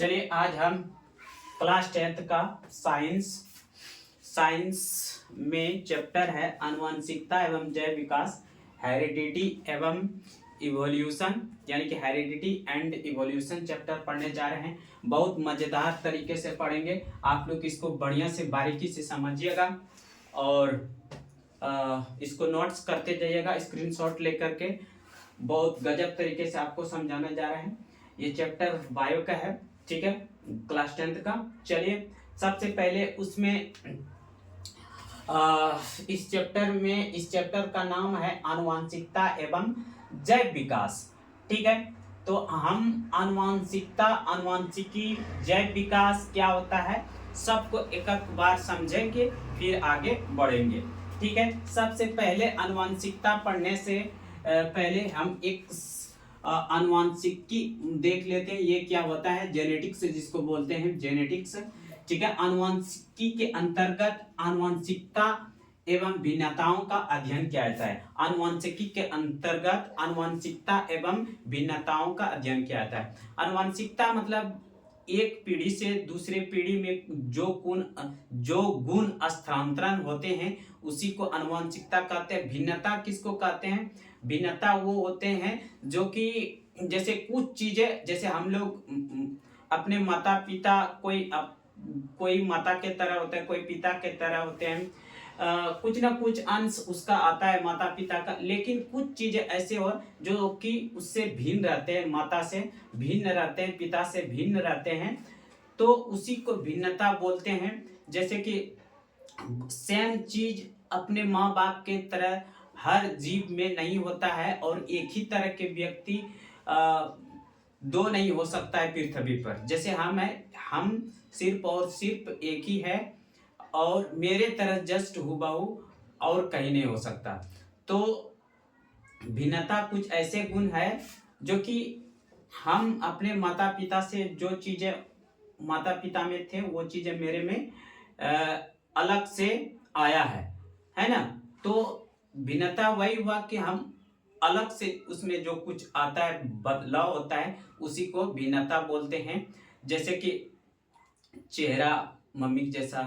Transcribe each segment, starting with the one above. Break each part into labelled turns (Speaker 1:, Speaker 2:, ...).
Speaker 1: चलिए आज हम क्लास 10th का साइंस में चैप्टर है आनुवंशिकता एवं जैव विकास, हेरिडिटी एवं इवोल्यूशन, यानी कि हेरिडिटी एंड इवोल्यूशन चैप्टर पढ़ने जा रहे हैं। बहुत मज़ेदार तरीके से पढ़ेंगे, आप लोग इसको बढ़िया से बारीकी से समझिएगा और इसको नोट्स करते जाइएगा स्क्रीनशॉट लेकर के। बहुत गजब तरीके से आपको समझाने जा रहे हैं। ये चैप्टर बायो का है, ठीक है, क्लास 10th का। चलिए सबसे पहले उसमें इस चैप्टर का नाम है आनुवंशिकता एवं जैव विकास, ठीक है। तो हम आनुवंशिकता, आनुवंशिकी, जैव विकास क्या होता है सबको एक एक बार समझेंगे, फिर आगे बढ़ेंगे, ठीक है। सबसे पहले आनुवंशिकता पढ़ने से पहले हम एक आनुवंशिकी देख लेते हैं। ये क्या होता है, जेनेटिक्स जिसको बोलते हैं, जेनेटिक्स, ठीक है। आनुवंशिकी के अंतर्गत आनुवंशिकता एवं भिन्नताओं का अध्ययन किया जाता है। आनुवंशिकी के अंतर्गत आनुवंशिकता एवं भिन्नताओं का अध्ययन किया जाता है। आनुवंशिकता मतलब एक पीढ़ी से दूसरे पीढ़ी में जो गुण स्थानांतरण होते हैं उसी को आनुवंशिकता कहते हैं। भिन्नता किसको कहते हैं, भिन्नता वो होते हैं जो कि जैसे कुछ चीजें, जैसे हम लोग अपने माता पिता, कोई माता के तरह होते हैं, कोई पिता के तरह होते हैं, कुछ ना कुछ अंश उसका आता है माता पिता का, लेकिन कुछ चीजें ऐसे हो जो कि उससे भिन्न रहते हैं, माता से भिन्न रहते हैं, पिता से भिन्न रहते हैं, तो उसी को भिन्नता बोलते हैं। जैसे कि सेम चीज अपने माँ बाप के तरह हर जीव में नहीं होता है और एक ही तरह के व्यक्ति दो नहीं हो सकता है पृथ्वी पर। जैसे हम सिर्फ और सिर्फ एक ही है और मेरे तरह जस्ट हुबहू और कहीं नहीं हो सकता। तो भिन्नता कुछ ऐसे गुण है जो कि हम अपने माता पिता से जो चीजें माता पिता में थे वो चीजें मेरे में अलग से आया है ना। तो भिन्नता वही हुआ कि हम अलग से उसमें जो कुछ आता है, बदलाव होता है, उसी को भिन्नता बोलते हैं। जैसे कि चेहरा मम्मी जैसा,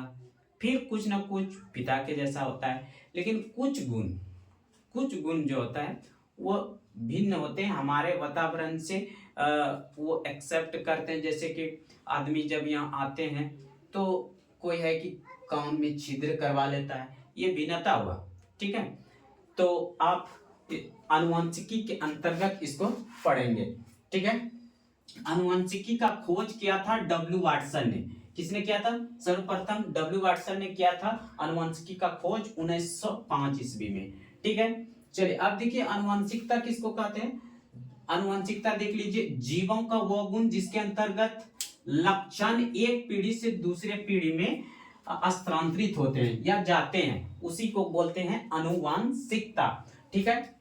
Speaker 1: फिर कुछ ना कुछ पिता के जैसा होता है, लेकिन कुछ गुण जो होता है वो भिन्न होते हैं, हमारे वातावरण से वो एक्सेप्ट करते हैं। जैसे कि आदमी जब यहाँ आते हैं तो कोई है कि कान में छिद्र करवा लेता है, ये भिन्नता हुआ, ठीक है। तो आप आनुवंशिकी के अंतर्गत इसको पढ़ेंगे, ठीक है। आनुवंशिकी का खोज किया था डब्ल्यू वाटसन ने। किसने किया था? सर्वप्रथम डब्ल्यू वाटसन ने किया था आनुवंशिकी का खोज 1905 ईस्वी में, ठीक है। चलिए अब देखिए आनुवंशिकता किसको कहते हैं। आनुवंशिकता देख लीजिए, जीवों का वो गुण जिसके अंतर्गत लक्षण एक पीढ़ी से दूसरे पीढ़ी में स्थानांतरित होते हैं या जाते हैं, उसी को बोलते हैं आनुवंशिकता, ठीक है।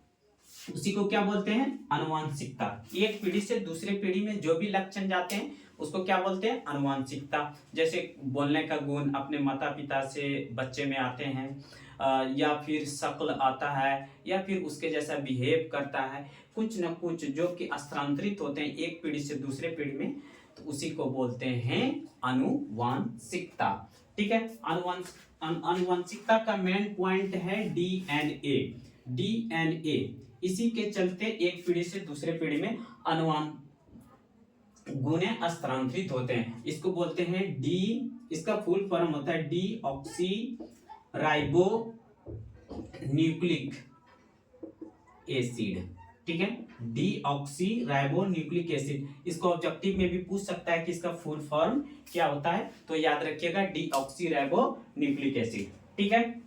Speaker 1: उसी को क्या बोलते हैं? आनुवंशिकता। एक पीढ़ी से दूसरे पीढ़ी में जो भी लक्षण जाते हैं उसको क्या बोलते हैं? आनुवंशिकता। जैसे बोलने का गुण अपने माता पिता से बच्चे में आते हैं, या फिर शक्ल आता है, या फिर उसके जैसा बिहेव करता है, कुछ न कुछ जो कि स्थानांतरित होते हैं एक पीढ़ी से दूसरे पीढ़ी में, तो उसी को बोलते हैं आनुवंशिकता, ठीक है। आनुवंशिकता का मेन पॉइंट है डीएनए। इसी के चलते एक पीढ़ी से दूसरे पीढ़ी में गुण स्थानांतरित होते हैं, इसको बोलते हैं इसका फुल फॉर्म होता है डीऑक्सी राइबो न्यूक्लिक एसिड, ठीक है। डीऑक्सी राइबो न्यूक्लिक एसिड, इसको ऑब्जेक्टिव में भी पूछ सकता है कि इसका फुल फॉर्म क्या होता है, तो याद रखिएगा डीऑक्सी राइबो न्यूक्लिक एसिड, ठीक है।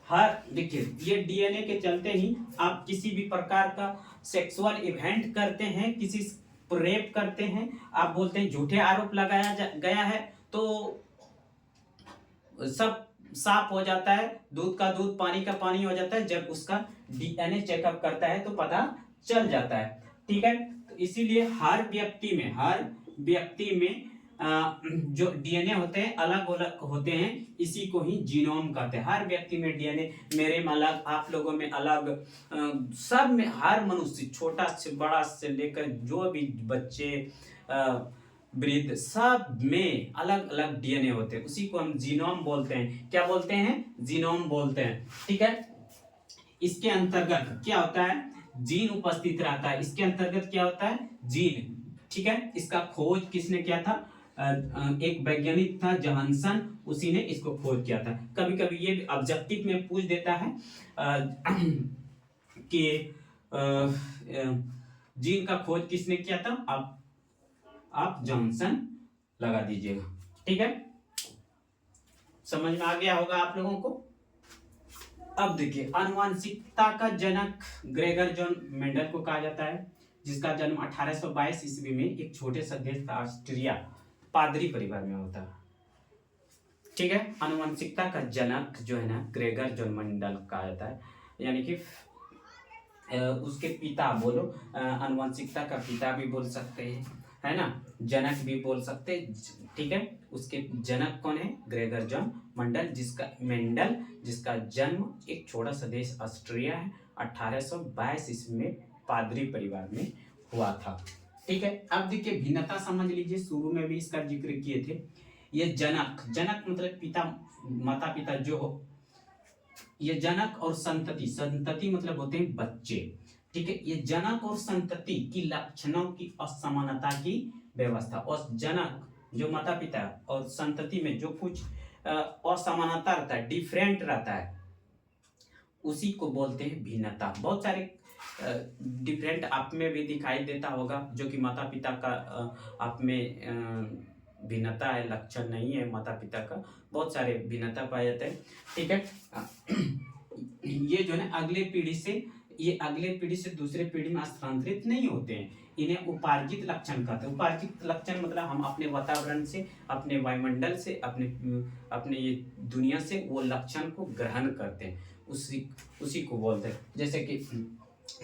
Speaker 1: हर देखिए ये डीएनए के चलते ही आप किसी भी प्रकार का सेक्सुअल इवेंट करते हैं, किसी रेप करते हैं, आप बोलते हैं झूठे आरोप लगाया गया है, तो सब साफ हो जाता है, दूध का दूध पानी का पानी हो जाता है जब उसका डीएनए चेकअप करता है तो पता चल जाता है, ठीक है। तो इसीलिए हर व्यक्ति में जो डीएनए होते हैं अलग अलग होते हैं, इसी को ही जीनोम कहते हैं। हर व्यक्ति में डीएनए, मेरे में अलग, आप लोगों में अलग, सब में, हर मनुष्य छोटा से बड़ा से लेकर जो भी बच्चे वृद्ध सब में अलग अलग डीएनए होते हैं, उसी को हम जीनोम बोलते हैं। क्या बोलते हैं? जीनोम बोलते हैं। ठीक है, इसके अंतर्गत क्या होता है? जीन उपस्थित रहता है। इसके अंतर्गत क्या होता है? जीन। ठीक है, इसका खोज किसने किया था? एक वैज्ञानिक था जॉनसन, उसी ने इसको खोज किया था। कभी कभी ये ऑब्जेक्टिव में पूछ देता है कि जीन का खोज किसने किया था? आप जॉनसन लगा दीजिएगा। ठीक है, समझ में आ गया होगा आप लोगों को। अब देखिए, आनुवंशिकता का जनक ग्रेगर जॉन मेंडल को कहा जाता है, जिसका जन्म 1822 ईस्वी में एक छोटे से देश ऑस्ट्रिया पादरी परिवार में होता है। ठीक है, आनुवंशिकता का जनक जो है ना ग्रेगर जॉन मेंडल कहा जाता है, यानी कि उसके पिता बोलो, आनुवंशिकता का पिता भी बोल सकते हैं, है ना, जनक भी बोल सकते हैं। ठीक है, उसके जनक कौन है? ग्रेगर जॉन मेंडल, जिसका जन्म एक छोटा सा देश ऑस्ट्रिया है 1822 ईस्वी में पादरी परिवार में हुआ था। ठीक है, अब देखिए भिन्नता समझ लीजिए, शुरू में भी इसका जिक्र किए थे। ये जनक मतलब पिता, माता पिता जो हो, ये जनक और संतति मतलब होते हैं बच्चे। ठीक है, ये जनक और संतति की लक्षणों की असमानता की व्यवस्था, और जनक जो माता पिता और संतति में जो कुछ असमानता रहता है, डिफरेंट रहता है, उसी को बोलते हैं भिन्नता। बहुत सारे डिफरेंट आप में भी दिखाई देता होगा, जो कि माता पिता का आप में भिन्नता है, लक्षण नहीं है माता पिता का, बहुत सारे भिन्नता पाए जाते हैं। ठीक है, ये जो है अगले पीढ़ी से दूसरे पीढ़ी में स्थानांतरित नहीं होते हैं, इन्हें उपार्जित लक्षण कहते हैं। उपार्जित लक्षण मतलब हम अपने वातावरण से, अपने वायुमंडल से, अपने ये दुनिया से वो लक्षण को ग्रहण करते हैं, उसी को बोलते हैं। जैसे कि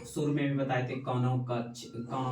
Speaker 1: शुरू में भी बताए थे, कानों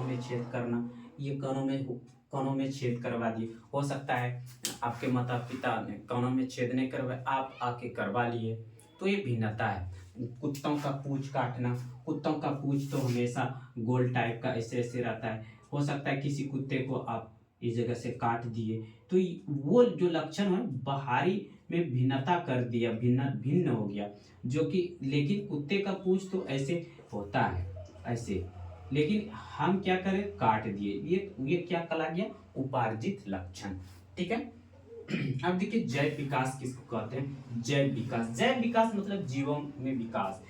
Speaker 1: में छेद करना, ये कानों में छेद करवा दिए। हो सकता है आपके माता पिता ने कानों में छेद नहीं करवाए, आप आके करवा लिए, तो ये भिन्नता है। कुत्तों का पूंछ काटना, कुत्तों का पूंछ तो हमेशा गोल टाइप का ऐसे ऐसे रहता है, हो सकता है किसी कुत्ते को आप इस जगह से काट दिए, तो वो जो लक्षण है बाहरी में भिन्नता कर दिया, भिन्न हो गया, जो कि लेकिन कुत्ते का पूंछ तो ऐसे होता है ऐसे, लेकिन हम क्या करें, काट दिए, ये क्या कहा गया? उपार्जित लक्षण। ठीक है, अब देखिए जैव विकास किसको कहते हैं? जैव विकास मतलब जीवों में विकास।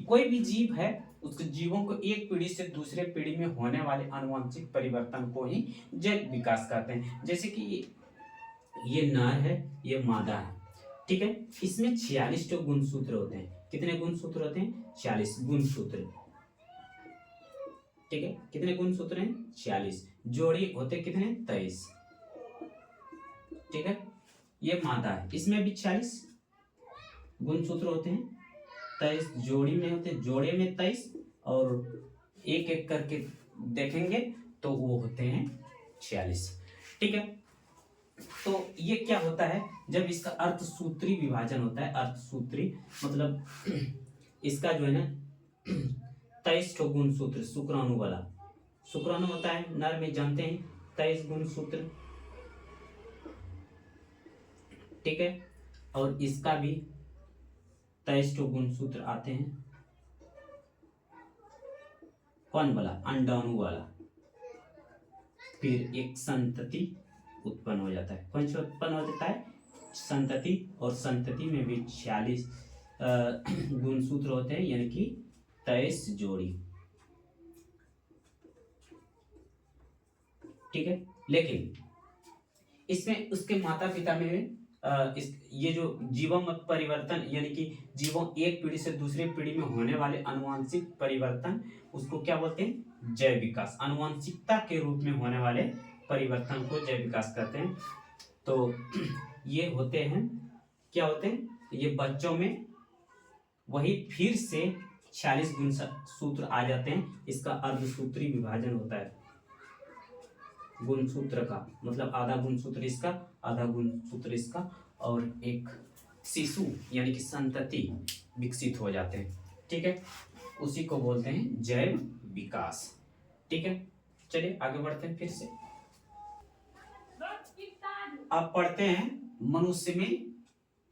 Speaker 1: कोई भी जीव है, उसके जीवों को एक पीढ़ी से दूसरे पीढ़ी में होने वाले आनुवंशिक परिवर्तन को ही जैव विकास कहते हैं। जैसे कि ये नर है, ये मादा है। ठीक है, इसमें 46 जो गुणसूत्र होते हैं। कितने गुणसूत्र होते हैं? 46 गुणसूत्र। ठीक है, कितने गुणसूत्र हैं? 46। जोड़ी होते कितने? 23। ठीक है, ये मादा है, इसमें भी 46 गुणसूत्र होते हैं, 23 जोड़ी में होते हैं, जोड़े में 23, और एक एक करके देखेंगे तो वो होते हैं 46। ठीक है, तो ये क्या होता है, जब इसका अर्धसूत्री विभाजन होता है, अर्धसूत्री मतलब इसका जो है ना 23 गुणसूत्र शुक्राणु वाला, शुक्राणु होता है नर में, जानते हैं 23 गुणसूत्र। ठीक है, और इसका भी 23 गुणसूत्र आते हैं। कौन वाला? अंडाणु वाला। फिर एक संतति उत्पन्न हो जाता है। कौन सा उत्पन्न हो जाता है? संतति, और संतति में भी 46 गुणसूत्र होते हैं, यानी कि 23 जोड़ी। ठीक है, लेकिन इसमें उसके माता पिता में ये जो जीवों में परिवर्तन, यानी कि जीवों एक पीढ़ी से दूसरे पीढ़ी में होने वाले आनुवंशिक परिवर्तन, उसको क्या बोलते हैं? जैव विकास। आनुवंशिकता के रूप में होने वाले परिवर्तन को जैव विकास कहते हैं। तो ये होते हैं, क्या होते हैं? ये बच्चों में वही फिर से 46 गुणसूत्र आ जाते हैं। इसका अर्धसूत्री विभाजन होता है गुणसूत्र का, मतलब आधा गुणसूत्र इसका, आधा गुणसूत्र इसका, और एक शिशु यानी कि संतति विकसित हो जाते हैं। ठीक है, उसी को बोलते हैं जैव विकास। ठीक है, चलिए आगे बढ़ते हैं फिर से। अब पढ़ते हैं मनुष्य में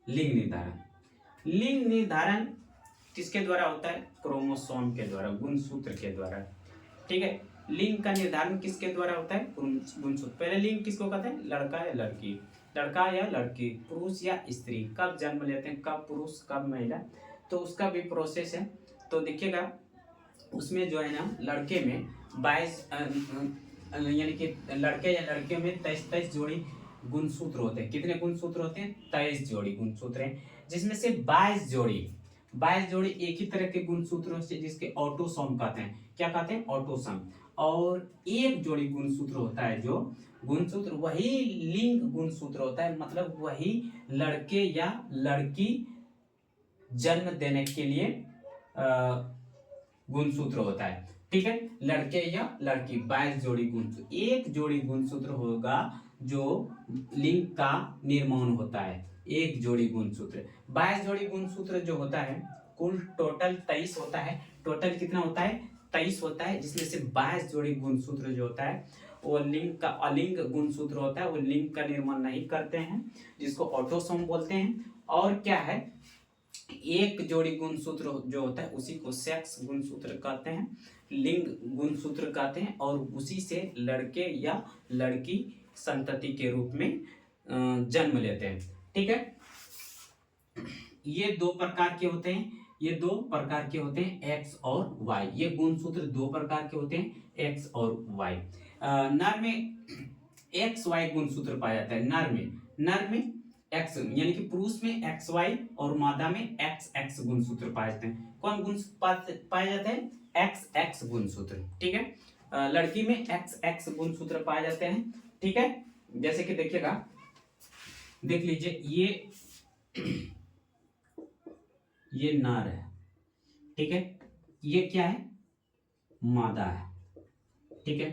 Speaker 1: लिंग निर्धारण। लिंग निर्धारण किसके द्वारा होता है? क्रोमोसोम के द्वारा, गुणसूत्र के द्वारा। ठीक है, लिंग का निर्धारण किसके द्वारा होता है? गुणसूत्र। पहले लिंग किसको कहते हैं? लड़का या लड़की, लड़का या लड़की, पुरुष या स्त्री, कब जन्म लेते हैं, कब पुरुष कब महिला, तो उसका भी प्रोसेस है। तो देखिएगा उसमें जो है ना, लड़के में 22 यानी कि लड़के या लड़कियों में 23 जोड़ी गुणसूत्र होते हैं। कितने गुणसूत्र होते हैं? 23 जोड़ी गुणसूत्र हैं, जिसमें से 22 जोड़ी एक ही तरह के गुणसूत्र होते हैं, जिसके ऑटोसोम कहते हैं। क्या कहते हैं? ऑटोसोम। और एक जोड़ी गुणसूत्र होता है, जो गुणसूत्र वही लिंग गुणसूत्र होता है, मतलब वही लड़के या लड़की जन्म देने के लिए गुणसूत्र होता है। ठीक है, लड़के या लड़की 22 जोड़ी गुणसूत्र, एक जोड़ी गुणसूत्र होगा जो लिंग का निर्माण होता है, एक जोड़ी गुणसूत्र। 22 जोड़ी गुणसूत्र जो होता है, कुल टोटल 23 होता है। टोटल कितना होता है? 23 होता है, जिसमें से 22 जोड़ी गुणसूत्र जो होता है वो लिंग का अलिंग गुणसूत्र होता है, वो लिंग का निर्माण नहीं करते हैं, जिसको ऑटोसोम बोलते हैं। और क्या है, एक जोड़ी गुणसूत्र जो होता है उसी को सेक्स गुणसूत्र कहते हैं, लिंग गुणसूत्र कहते हैं, और उसी से लड़के या लड़की संतति के रूप में जन्म लेते हैं। ठीक है, ये दो प्रकार के होते हैं, एक्स और वाई। ये गुणसूत्र दो प्रकार के होते हैं, एक्स और वाई। नर में एक्स वाई गुणसूत्र पाया जाता है। नर में एक्स यानी कि पुरुष में एक्स वाई और मादा में एक्स एक्स गुणसूत्र पाए जाते हैं। कौन गुण पाए जाते हैं? एक्स एक्स गुणसूत्र। ठीक है, लड़की में एक्स एक्स गुणसूत्र पाए जाते हैं। ठीक है, जैसे कि देखिएगा, देख लीजिए, ये नर है। ठीक है, ये क्या है? मादा है। ठीक है,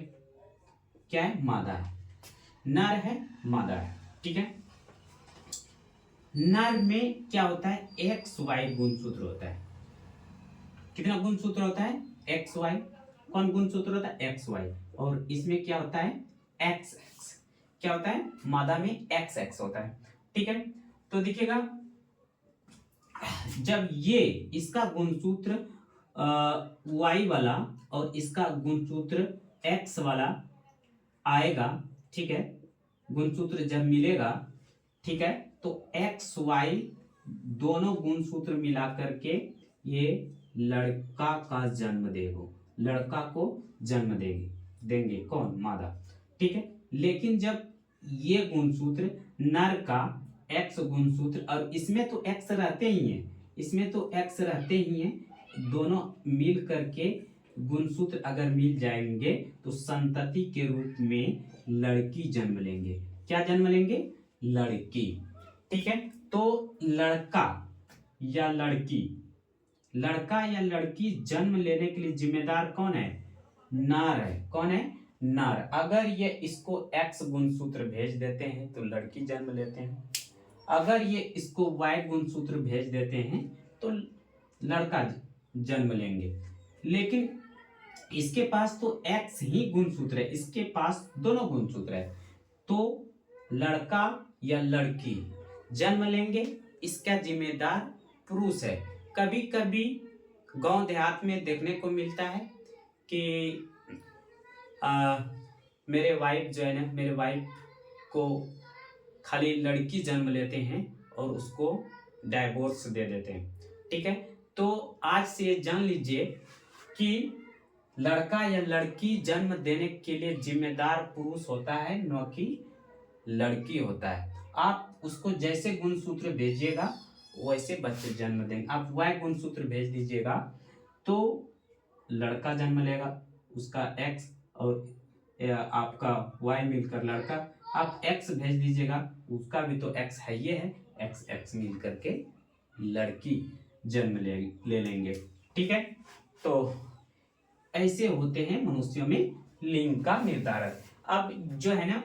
Speaker 1: क्या है? मादा है। नर है, मादा है। ठीक है, नर में क्या होता है? एक्स वाई गुणसूत्र होता है। कितना गुणसूत्र होता है? X y. कौन गुणसूत्र होता है? X y. और इसमें क्या होता है? X x. क्या होता है? मादा में एक्स एक्स होता है। ठीक है, तो देखिएगा, जब ये इसका गुणसूत्र वाई वाला और इसका गुणसूत्र एक्स वाला आएगा, ठीक है, गुणसूत्र जब मिलेगा, ठीक है, तो एक्स वाई दोनों गुणसूत्र मिला करके ये लड़का का जन्म देंगे। कौन? मादा। ठीक है, लेकिन जब ये गुणसूत्र नर का एक्स गुणसूत्र, और इसमें तो एक्स रहते ही हैं, दोनों मिल करके गुणसूत्र अगर मिल जाएंगे तो संतति के रूप में लड़की जन्म लेंगे। क्या जन्म लेंगे? लड़की। ठीक है, तो लड़का या लड़की जन्म लेने के लिए जिम्मेदार कौन है? नर है। कौन है? नर। अगर ये इसको एक्स गुणसूत्र भेज देते हैं तो लड़की जन्म लेते हैं, अगर ये इसको वाई गुणसूत्र भेज देते हैं तो लड़का जन्म लेंगे। लेकिन इसके पास तो एक्स ही गुणसूत्र है, इसके पास दोनों गुणसूत्र है, तो लड़का या लड़की जन्म लेंगे, इसका जिम्मेदार पुरुष है। कभी कभी गांव देहात में देखने को मिलता है कि मेरे वाइफ को खाली लड़की जन्म लेते हैं और उसको डाइवोर्स दे देते हैं। ठीक है, तो आज से जान लीजिए कि लड़का या लड़की जन्म देने के लिए जिम्मेदार पुरुष होता है, न कि लड़की होता है। आप उसको जैसे गुणसूत्र भेजिएगा वैसे बच्चे जन्म देंगे। आप वाई गुणसूत्र भेज दीजिएगा तो लड़का जन्म लेगा, उसका एक्स और आपका वाई मिलकर लड़का। आप एक्स भेज दीजिएगा, उसका भी तो एक्स है, ये है एक्स एक्स मिल करके लड़की जन्म ले लेंगे। ठीक है, तो ऐसे होते हैं मनुष्यों में लिंग का निर्धारण। अब जो है ना,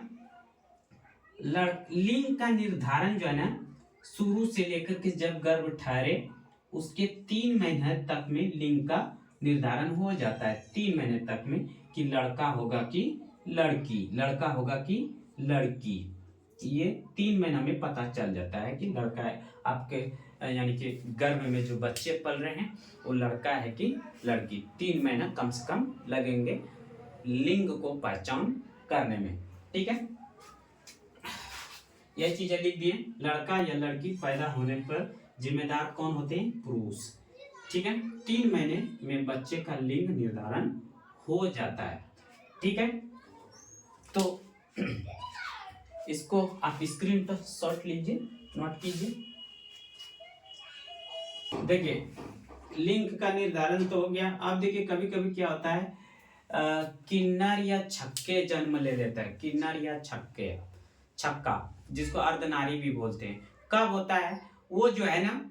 Speaker 1: लिंग का निर्धारण जो है ना, शुरू से लेकर के जब गर्भ ठहरे उसके 3 महीने तक में लिंग का निर्धारण हो जाता है। 3 महीने तक में कि लड़का होगा कि लड़की, लड़का होगा कि लड़की। ये 3 महीना में पता चल जाता है कि लड़का है आपके, यानी कि गर्भ में जो बच्चे पल रहे हैं वो लड़का है कि लड़की। 3 महीना कम से कम लगेंगे लिंग को पहचान करने में। ठीक है, यह चीजें लिख दिए। लड़का या लड़की पैदा होने पर जिम्मेदार कौन होते हैं? पुरुष। ठीक है, 3 महीने में बच्चे का लिंग निर्धारण हो जाता है। ठीक है, तो इसको आप स्क्रीन पर शॉट लीजिए, नोट कीजिए। देखिए, लिंग का निर्धारण तो हो गया। अब देखिए कभी कभी क्या होता है, किन्नर या छक्के जन्म ले लेता है। किन्नर या छक्का, जिसको अर्धनारी भी बोलते हैं। कब होता है? वो जो है ना,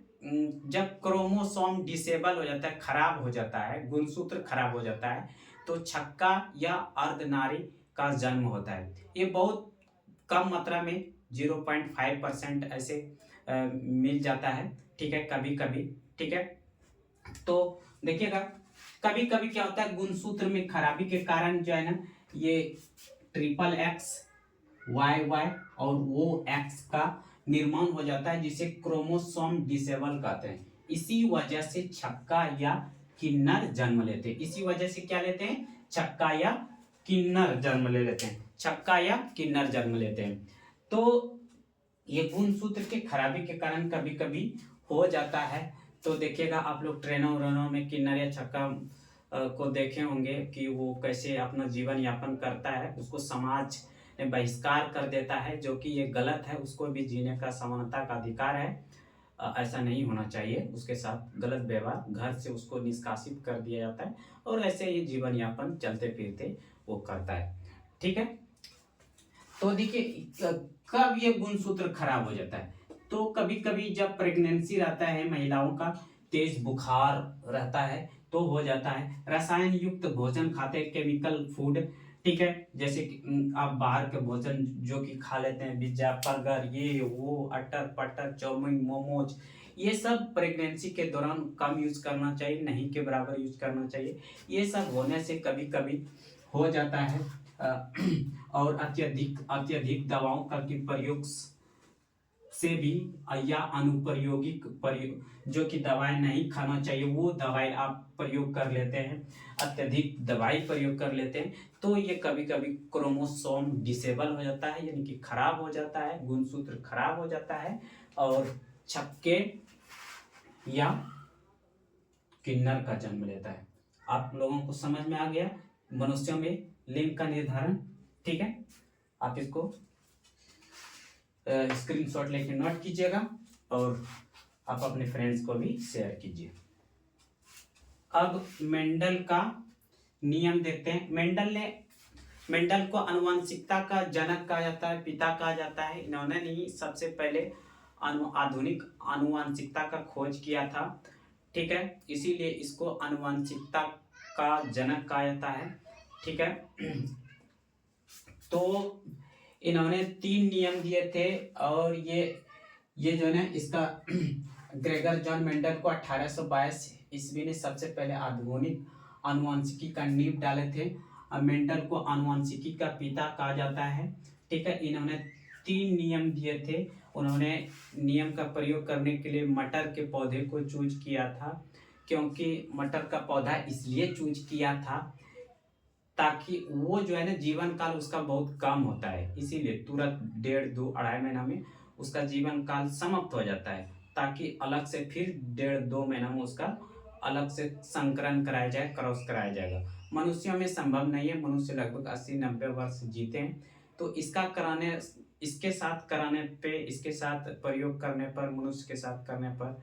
Speaker 1: जब क्रोमोसोम डिसेबल हो जाता है, खराब हो जाता है, गुणसूत्र खराब हो जाता है, तो छक्का या अर्धनारी का जन्म होता है। ये बहुत कम मात्रा में 0.5% ऐसे मिल जाता है। ठीक है, कभी कभी। ठीक है, तो देखिएगा कभी कभी क्या होता है, गुणसूत्र में खराबी के कारण जो है ना, ये XXX YY और वो X का निर्माण हो जाता है, जिसे क्रोमोसोम डिसेबल कहते हैं। इसी वजह से छक्का या किन्नर जन्म लेते हैं। इसी वजह से क्या लेते हैं? छक्का या किन्नर जन्म ले लेते हैं। छक्का या किन्नर जन्म लेते हैं। तो ये गुणसूत्र के खराबी के कारण कभी कभी हो जाता है। तो देखिएगा आप लोग ट्रेनों व्रेनों में किन्नर या छक्का को देखे होंगे कि वो कैसे अपना जीवन यापन करता है। उसको समाज ने बहिष्कार कर देता है, जो कि ये गलत है। उसको भी जीने का समानता का अधिकार है। ऐसा नहीं होना चाहिए। उसके साथ गलत व्यवहार, घर से उसको निष्कासित कर दिया जाता है और ऐसे ये जीवन यापन चलते फिरते वो करता है। ठीक है, तो देखिए कब ये गुणसूत्र खराब हो जाता है? तो कभी कभी जब प्रेगनेंसी रहता है, महिलाओं का तेज बुखार रहता है, तो हो जाता है। रसायन युक्त भोजन खाते हैं, केमिकल फूड। ठीक है, जैसे कि आप बाहर के भोजन जो कि खा लेते हैं, पिज्जा बर्गर ये वो अटर पटर चाउमीन मोमोज, ये सब प्रेगनेंसी के दौरान कम यूज करना चाहिए, नहीं के बराबर यूज करना चाहिए। ये सब होने से कभी कभी हो जाता है। और अत्यधिक दवाओं का की प्रयोग से भी, या अनुप्रयोगिक प्रयोग, जो कि दवाएं नहीं खाना चाहिए वो दवाई आप प्रयोग कर लेते हैं, अत्यधिक दवाई प्रयोग कर लेते हैं, तो ये कभी कभी क्रोमोसोम डिसेबल हो जाता है, यानी कि खराब हो जाता है, गुणसूत्र खराब हो जाता है और छक्के या किन्नर का जन्म लेता है। आप लोगों को समझ में आ गया मनुष्यों में लिंग का निर्धारण। ठीक है, आप इसको स्क्रीनशॉट लेके नोट कीजिएगा और आप अपने फ्रेंड्स को भी शेयर कीजिए। अब मेंडल का नियम देखते हैं। मेंडल को आनुवंशिकता का जनक कहा जाता है, पिता कहा जाता है। इन्होंने ही सबसे पहले आधुनिक आनुवंशिकता का खोज किया था। ठीक है, इसीलिए इसको आनुवंशिकता का जनक कहा जाता है। ठीक है, तो इन्होंने 3 नियम दिए थे और ये जो है ना, इसका ग्रेगर जॉन मेंडल को 1822 ईस्वी ने सबसे पहले आधुनिक आनुवंशिकी का नींव डाले थे। मेंडल को आनुवंशिकी का पिता कहा जाता है। ठीक है, इन्होंने 3 नियम दिए थे। उन्होंने नियम का प्रयोग करने के लिए मटर के पौधे को चूज किया था, क्योंकि मटर का पौधा इसलिए चूज किया था ताकि वो जो है ना, जीवन काल उसका बहुत कम होता है, इसीलिए तुरंत 1.5, 2, 2.5 महीना में उसका जीवन काल समाप्त हो जाता है, ताकि अलग से फिर 1.5, 2 महीना में उसका अलग से संकरण कराया जाए, क्रॉस कराया जाएगा। मनुष्यों में संभव नहीं है, मनुष्य लगभग 80-90 वर्ष जीते हैं। तो इसके साथ प्रयोग करने पर, मनुष्य के साथ करने पर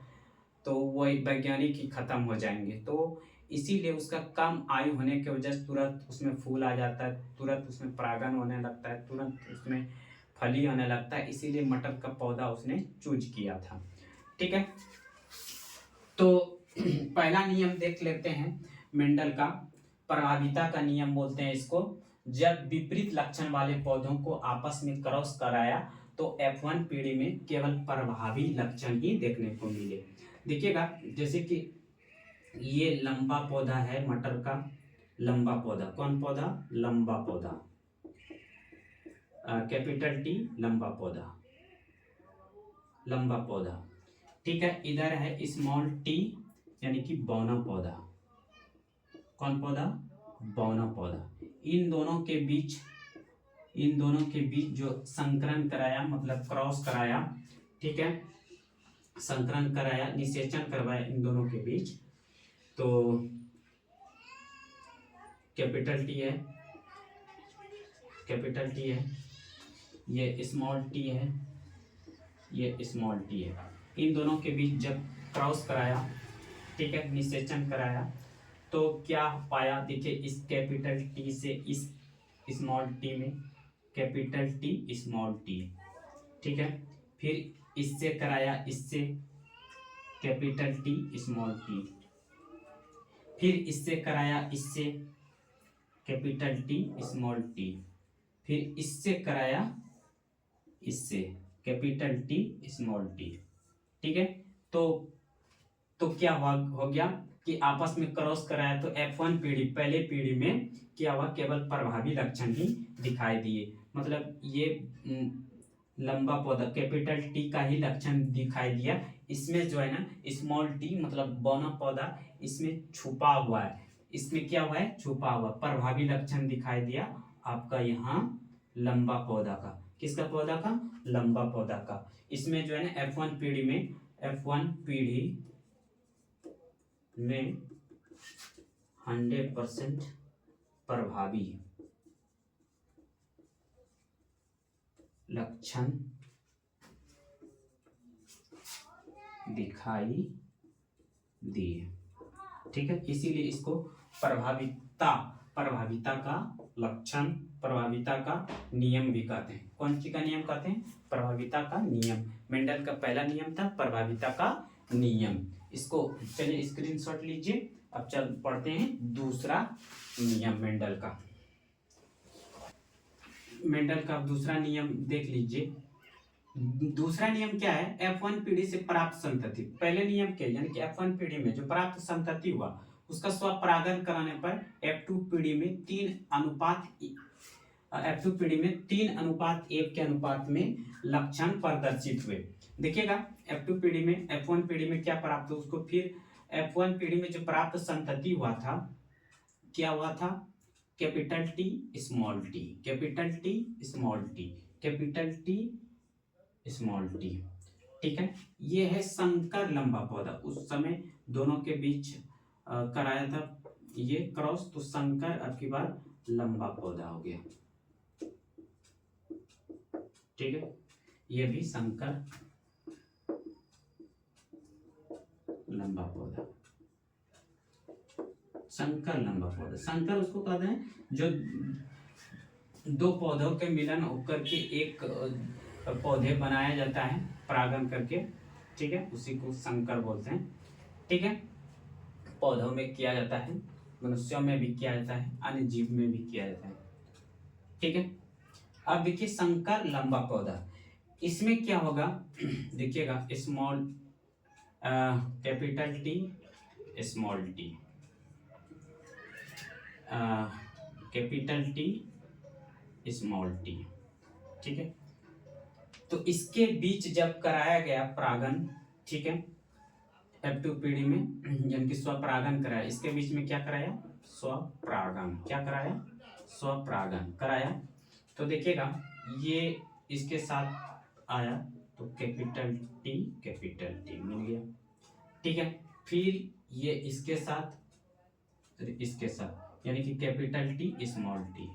Speaker 1: तो वही वैज्ञानिक ही खत्म हो जाएंगे। तो इसीलिए उसका कम आयु होने की वजह से तुरंत उसमें फूल आ जाता है, तुरंत उसमें परागन होने लगता है, तुरंत उसमें फली आने लगता है, इसीलिए मटर का पौधा उसने चूज किया था। ठीक है, तो पहला नियम देख लेते हैं मेंडल का, प्रभाविता का नियम बोलते हैं इसको। जब विपरीत लक्षण वाले पौधों को आपस में क्रॉस कराया तो F1 पीढ़ी में केवल प्रभावी लक्षण ही देखने को मिले। देखिएगा, जैसे कि ये लंबा पौधा है मटर का, लंबा पौधा, कौन पौधा? लंबा पौधा। कैपिटल टी लंबा पौधा, लंबा पौधा। ठीक है, इधर है स्मॉल टी यानी कि बौना पौधा। कौन पौधा? बौना पौधा। इन दोनों के बीच, इन दोनों के बीच जो संकरण कराया मतलब क्रॉस कराया, ठीक है, संकरण कराया, निषेचन करवाया इन दोनों के बीच, तो कैपिटल टी है, कैपिटल टी है, ये स्मॉल टी है, ये स्मॉल टी है। इन दोनों के बीच जब क्रॉस कराया, ठीक है, निषेचन कराया, तो क्या पाया? देखिए इस कैपिटल टी से इस स्मॉल टी में, कैपिटल टी स्मॉल टी, ठीक है, फिर इससे कराया, इससे कैपिटल टी स्मॉल टी, फिर इससे कराया, इससे कैपिटल टी स्मॉल टी, फिर इससे कराया, इससे कैपिटल टी स्मॉल टी। ठीक है, तो क्या हो गया कि आपस में क्रॉस कराया, तो F1 पीढ़ी, पहले पीढ़ी में क्या हुआ? केवल प्रभावी लक्षण ही दिखाई दिए, मतलब ये लंबा पौधा कैपिटल टी का ही लक्षण दिखाई दिया। इसमें जो है ना स्मॉल टी मतलब बौना पौधा इसमें छुपा हुआ है, इसमें क्या हुआ है? छुपा हुआ, प्रभावी लक्षण दिखाई दिया आपका यहाँ लंबा पौधा का। किसका पौधा का? लंबा पौधा का। इसमें जो है ना F1 पीढ़ी में, F1 पीढ़ी में 100% प्रभावी लक्षण दिखाई दिए। ठीक है, इसीलिए इसको प्रभाविता का लक्षण, प्रभाविता का नियम भी कहते हैं। कौन सी का नियम कहते हैं? प्रभाविता का नियम। मेंडल का पहला नियम था प्रभाविता का नियम। इसको चलिए स्क्रीनशॉट लीजिए। अब चल पढ़ते हैं दूसरा नियम मेंडल का। मेंडल का दूसरा नियम देख लीजिए। दूसरा नियम क्या है? F1 पीढ़ी से प्राप्त संतति। पहले नियम क्या, यानी कि F1 पीढ़ी में जो प्राप्त संतति हुआ उसका स्वपरागण कराने पर F2 पीढ़ी में 3:1 के अनुपात में लक्षण प्रदर्शित हुए। देखिएगा F2 पीढ़ी में, F1 पीढ़ी में क्या प्राप्त हुआ उसको, फिर F1 पीढ़ी में जो प्राप्त संतति हुआ था, क्या हुआ था? Capital T small T, capital T small T, capital T small T. ठीक है, ये है संकर लंबा पौधा। उस समय दोनों के बीच कराया था ये क्रॉस, तो संकर अब की बार लंबा पौधा हो गया। ठीक है, ये भी संकर लंबा पौधा, संकर लंबा पौधा। संकर उसको कहते हैं जो दो पौधों के मिलन होकर के एक पौधे बनाया जाता है परागण करके। ठीक है, उसी को संकर बोलते हैं। ठीक है, पौधों में किया जाता है, मनुष्यों में भी किया जाता है, अन्य जीव में भी किया जाता है। ठीक है, अब देखिए संकर लंबा पौधा, इसमें क्या होगा? देखिएगा small capital T small T, capital T small T. ठीक है, तो इसके बीच जब कराया गया परागण, ठीक है, F2 पीढ़ी में यानी कि स्वपरागण कराया, इसके बीच में क्या कराया? स्वपरागण। क्या कराया? स्वपरागण कराया। तो देखिएगा ये इसके साथ आया तो कैपिटल टी मिल गया। ठीक है, फिर ये इसके साथ, इसके साथ यानी कि capital T small T,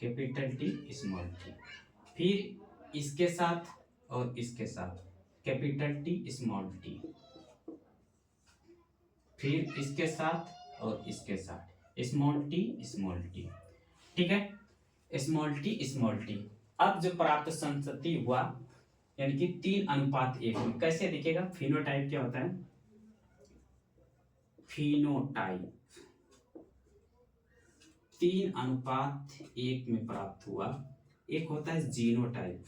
Speaker 1: capital T small T, फिर इसके साथ और इसके साथ कैपिटल टी स्मॉल टी, फिर इसके साथ और इसके साथ स्मॉल टी। ठीक है, स्मॉल टी। अब जो प्राप्त संतति हुआ यानी कि 3:1 में, कैसे दिखेगा? फिनोटाइप क्या होता है? फिनोटाइप 3:1 में प्राप्त हुआ। एक होता है जीनोटाइप,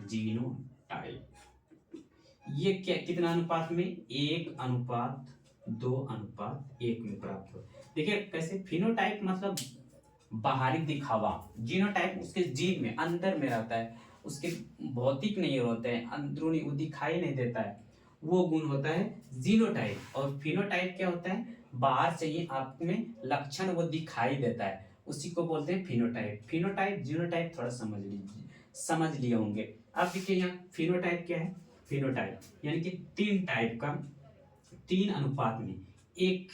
Speaker 1: जीनोटाइप ये क्या, कितना अनुपात में? 1:2:1 में प्राप्त हुआ। देखिए कैसे फिनोटाइप मतलब बाहरी दिखावा। जीनोटाइप उसके जीन में अंदर में रहता है, उसके भौतिक नहीं होते हैं, अंदरूनी वो दिखाई नहीं देता है, वो गुण होता है जीनोटाइप। और फिनोटाइप क्या होता है, बाहर से ही आप में लक्षण वो दिखाई देता है, उसी को बोलते हैं फिनोटाइप। फिनोटाइप जीनोटाइप थोड़ा समझ लिए होंगे। अब देखिए यहाँ फिनोटाइप क्या है, फिनोटाइप यानी कि तीन टाइप का, तीन अनुपात में एक,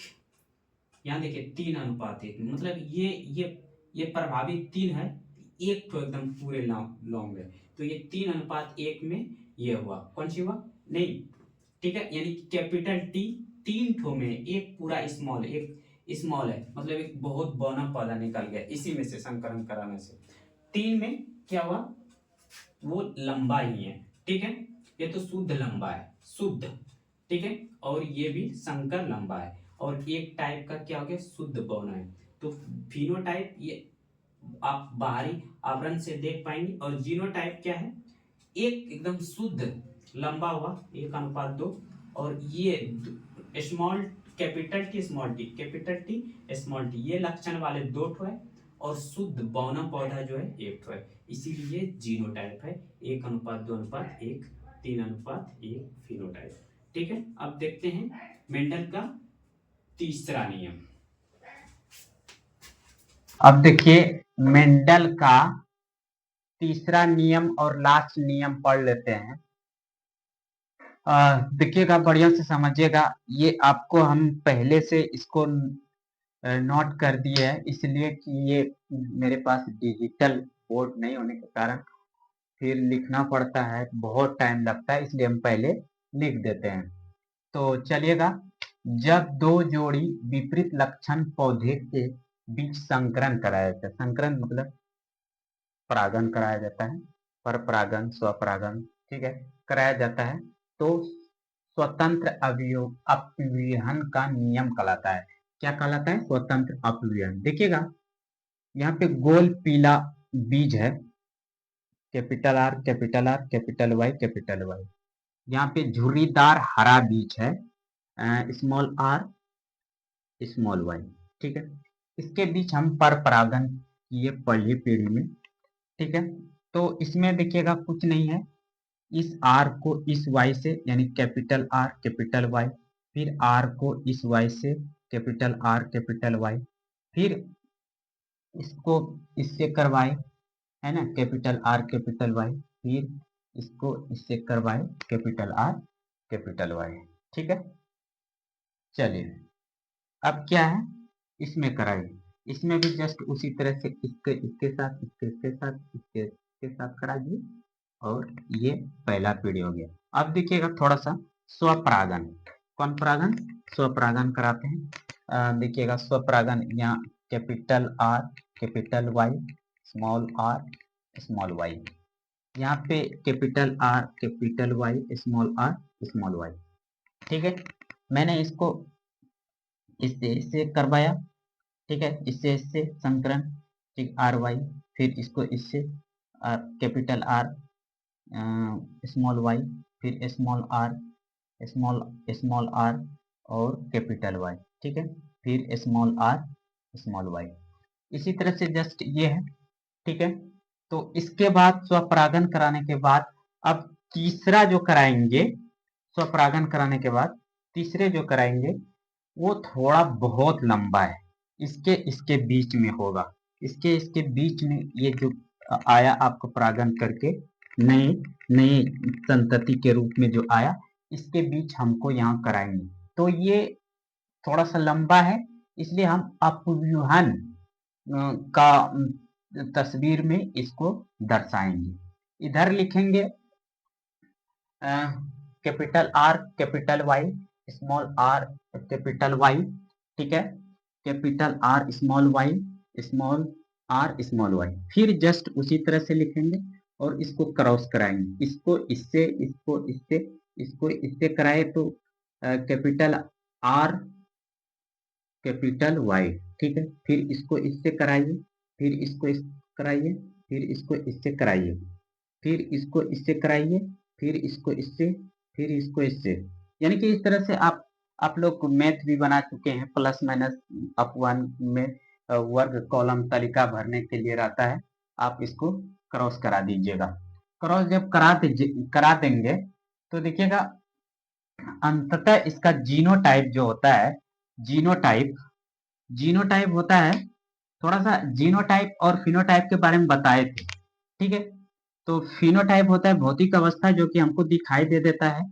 Speaker 1: यहाँ देखिए 3:1, मतलब ये प्रभावी 3 है, एक तो एकदम पूरे लॉन्ग है, तो ये 3:1 में ये हुआ, कौन सी हुआ, नहीं, ठीक है, यानी कैपिटल टी 3 ठो में एक पूरा स्मॉल, एक स्मॉल है, मतलब एक बहुत बौना पौधा निकल गया इसी में से संकरण कराने से। 3 में क्या हुआ, वो लंबा ही है, ठीक है, ये तो शुद्ध लंबा है, शुद्ध, ठीक है, और ये भी संकर लंबा है, और एक टाइप का क्या हो गया, शुद्ध बौना है। तो फिनोटाइप ये आप बाहरी आवरण से देख पाएंगे, और जीनोटाइप क्या है, एक एकदम शुद्ध लंबा हुआ 1:2, और ये small capital T small T, capital T small T, ये लक्षण वाले 2 ठो है, और शुद्ध बौना पौधा जो है 1 ठो है, इसीलिए जीनोटाइप है 1:2:1, 3:1 फिनोटाइप। ठीक है, अब देखते हैं मेंडल का तीसरा नियम।
Speaker 2: अब देखिए मेंडल का तीसरा नियम और लास्ट नियम पढ़ लेते हैं। देखिएगा, बढ़िया से समझिएगा, ये आपको हम पहले से इसको नोट कर दिए है, इसलिए कि ये मेरे पास डिजिटल बोर्ड नहीं होने के कारण फिर लिखना पड़ता है, बहुत टाइम लगता है, इसलिए हम पहले लिख देते हैं। तो चलिएगा, जब दो जोड़ी विपरीत लक्षण पौधे के बीच संकरण कराया जाता है, संकरण मतलब परागण कराया जाता है, पर परागण, स्वपरागण, ठीक है, कराया जाता है, तो स्वतंत्र अपव्ययन का नियम कहलाता है। क्या कहलाता है, स्वतंत्र अपव्ययन। देखिएगा, यहाँ पे गोल पीला बीज है, capital R capital R capital Y capital Y. यहाँ पे झुर्रीदार हरा बीज है, स्मॉल आर स्मॉल वाई, ठीक है। इसके बीच हम पर परागण किए पहली पीढ़ी में, ठीक है। तो इसमें देखिएगा कुछ नहीं है, इस आर को इस वाई से, यानी कैपिटल आर कैपिटल वाई, फिर आर को इस वाई से, कैपिटल आर कैपिटल वाई, फिर इसको इससे करवाए, है ना, कैपिटल आर कैपिटल वाई, फिर इसको इससे करवाए, कैपिटल आर कैपिटल वाई, ठीक है। चलिए, अब क्या है, इसमें कराइए, इसमें भी जस्ट उसी तरह से इसके साथ इसके साथ करा दिए, और ये पहला पीढ़ी हो गया। अब देखिएगा थोड़ा सा स्वपरागण, कौन परागण, स्वपरागण कराते हैं। देखिएगा स्वपरागण, यहाँ capital R capital Y small y, यहाँ पे capital R capital Y small y, ठीक है। मैंने इसको इससे करवाया, ठीक है, इससे संकरण, ठीक, आर वाई, फिर इसको इससे कैपिटल आर स्मॉल वाई, फिर स्मॉल आर और कैपिटल वाई, ठीक है, फिर स्मॉल वाई, इसी तरह से जस्ट ये है, ठीक है। तो इसके बाद स्वपरागण कराने के बाद अब तीसरा जो कराएंगे, स्वपरागण कराने के बाद तीसरे जो कराएंगे वो थोड़ा बहुत लंबा है, इसके इसके बीच में होगा, इसके बीच में ये जो आया आपको परागण करके नए नए संतति के रूप में जो आया, इसके बीच हमको यहाँ कराएंगे, तो ये थोड़ा सा लंबा है, इसलिए हम अपव्यूहन का तस्वीर में इसको दर्शाएंगे। इधर लिखेंगे capital R capital Y capital Y, ठीक है, capital R small r small y, फिर जस्ट उसी तरह से लिखेंगे और इसको क्रॉस कराएंगे, इसको इससे कराए तो कैपिटल आर कैपिटल वाई, ठीक है, फिर इसको इससे कराइए, फिर इसको इस कराइए, फिर इसको इससे कराइए, फिर इसको इससे कराइए, फिर इसको इससे, फिर इसको इससे, यानी कि इस तरह से आप लोग मैथ भी बना चुके हैं, प्लस माइनस अपवन में वर्ग कॉलम तालिका भरने के लिए रहता है, आप इसको क्रॉस करा दीजिएगा। क्रॉस जब करा देंगे तो देखिएगा अंततः इसका जीनोटाइप जो होता है, जीनोटाइप जीनोटाइप होता है, थोड़ा सा जीनोटाइप और फिनोटाइप के बारे में बताए थे, ठीक है। तो फिनोटाइप होता है भौतिक अवस्था जो कि हमको दिखाई दे देता है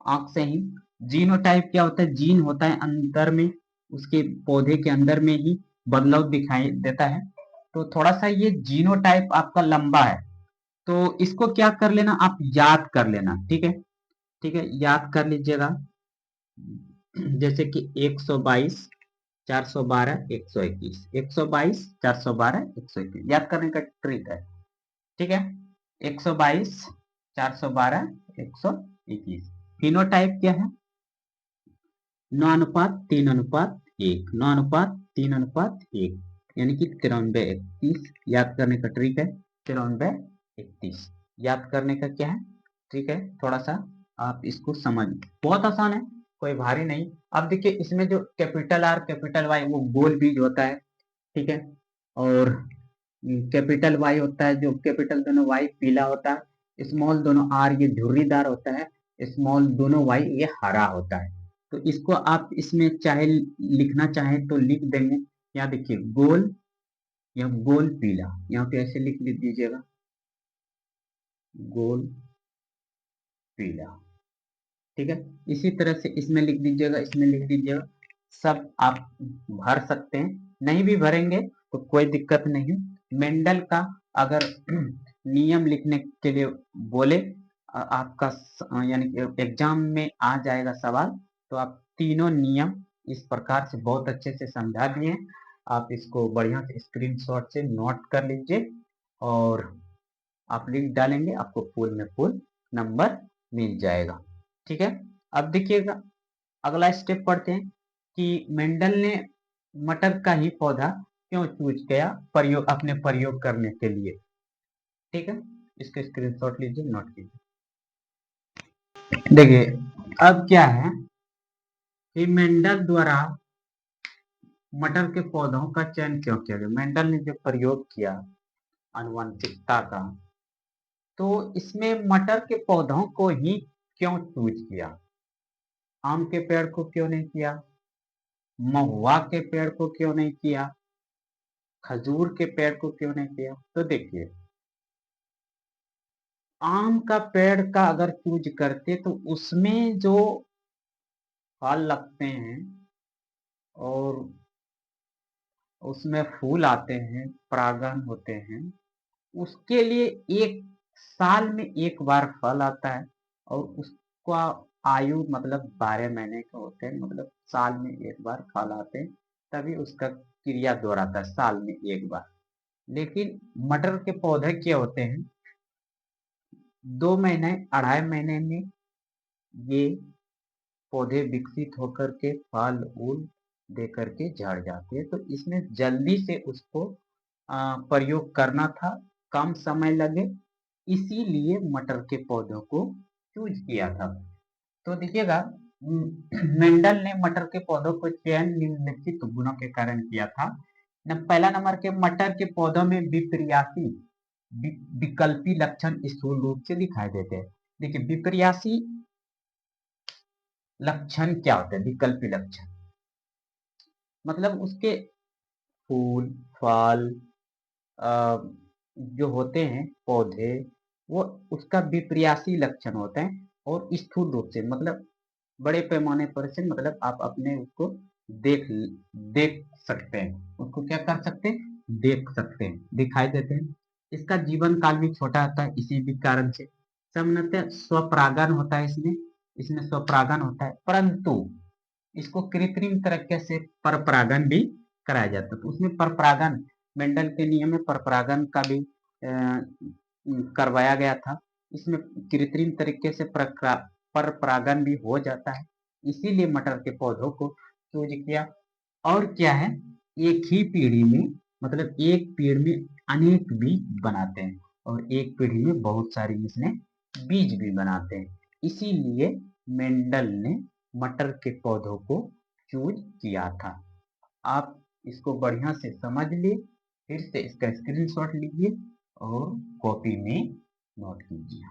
Speaker 2: आंख से ही। जीनोटाइप क्या होता है, जीन होता है अंदर में, उसके पौधे के अंदर में ही बदलाव दिखाई देता है। तो थोड़ा सा ये जीनोटाइप आपका लंबा है, तो इसको क्या कर लेना, आप याद कर लेना, ठीक है। ठीक है, याद कर लीजिएगा। जैसे कि 122 412 121, 122 412 121 याद करने का ट्रिक है, ठीक है। 122 412 121। फिनोटाइप क्या है, 9:3:1, 9:3:1, यानी कि 93:31 याद करने का ट्रिक है। 93:31 याद करने का क्या है, ठीक है। थोड़ा सा आप इसको समझ, बहुत आसान है, कोई भारी नहीं। अब देखिए इसमें जो कैपिटल आर कैपिटल वाई वो गोल बीज होता है, ठीक है। और कैपिटल वाई होता है, जो कैपिटल दोनों वाई पीला होता है, स्मॉल दोनों आर ये झुर्रीदार होता है, स्मॉल दोनों वाई ये हरा होता है। तो इसको आप इसमें चाहे लिखना चाहे तो लिख देंगे। यहाँ देखिए गोल या गोल पीला, यहाँ पे ऐसे लिख दीजिएगा, गोल पीला, ठीक है। इसी तरह से इसमें लिख दीजिएगा, इसमें लिख दीजिएगा, सब आप भर सकते हैं, नहीं भी भरेंगे तो कोई दिक्कत नहीं है। मेंडल का अगर नियम लिखने के लिए बोले आपका यानी कि एग्जाम में आ जाएगा सवाल, तो आप तीनों नियम इस प्रकार से बहुत अच्छे से समझा दिए। आप इसको बढ़िया से स्क्रीनशॉट से नोट कर लीजिए और आप लिख डालेंगे, आपको फुल में फुल नंबर मिल जाएगा, ठीक है। अब देखिएगा अगला स्टेप पढ़ते हैं कि मेंडल ने मटर का ही पौधा क्यों चूज किया प्रयोग, अपने प्रयोग करने के लिए, ठीक है। इसका स्क्रीनशॉट लीजिए, नोट कीजिए। देखिए अब क्या है कि मेंडल द्वारा मटर के पौधों का चयन क्यों किया गया। मेंडल ने जो प्रयोग किया आनुवंशिकता का, तो इसमें मटर के पौधों को ही क्यों चूज किया, आम के पेड़ को क्यों नहीं किया, महुआ के पेड़ को क्यों नहीं किया, खजूर के पेड़ को क्यों नहीं किया। तो देखिए आम का पेड़ का अगर चूज करते तो उसमें जो फल लगते हैं और उसमें फूल आते हैं, परागण होते हैं, उसके लिए एक साल में एक बार फल आता है और उसका आयु मतलब 12 महीने के होते हैं, मतलब साल में एक बार फल आते हैं, तभी उसका क्रिया दोहराता है साल में एक बार। लेकिन मटर के पौधे क्या होते हैं, 2 महीने 2.5 महीने में ये पौधे विकसित होकर के फल फूल दे करके झड़ जाते हैं। तो इसमें जल्दी से उसको प्रयोग करना था, कम समय लगे, इसीलिए मटर के पौधों को चूज किया था। तो देखिएगा मेंडल ने मटर के पौधों को चयन निम्नलिखित गुणों के कारण किया था। पहला नंबर के मटर के पौधों में विपर्यासी विकल्पी लक्षण स्थूल रूप से दिखाई देते हैं। देखिए विपर्यासी लक्षण क्या होते हैं, विकल्पी लक्षण मतलब उसके फूल फल जो होते हैं पौधे, वो उसका विपर्यासी लक्षण होते हैं और स्थूल रूप से मतलब बड़े पैमाने पर से, मतलब आप अपने उसको देख देख सकते हैं, उसको क्या कर सकते हैं, देख सकते हैं, दिखाई देते हैं। इसका जीवन काल भी छोटा होता है, इसी भी कारण से सामान्यतः स्वपरागन होता है, इसमें इसमें स्वपरागन होता है, परंतु इसको कृत्रिम तरीके से परपरागन भी कराया जाता है। तो उसमें परपरागन मेंडल के नियम में परपरागन का भी करवाया गया था। इसमें कृत्रिम तरीके से परपरागन भी हो जाता है, इसीलिए मटर के पौधों को चूज किया। और क्या है, एक ही पीढ़ी में मतलब एक पेड़ में अनेक बीज बनाते हैं और एक पीढ़ी में बहुत सारी इसमें बीज भी बनाते हैं, इसीलिए मेंडल ने मटर के पौधों को चूज किया था। आप इसको बढ़िया से समझ लिए, फिर से इसका स्क्रीनशॉट लीजिए और कॉपी में नोट कीजिए।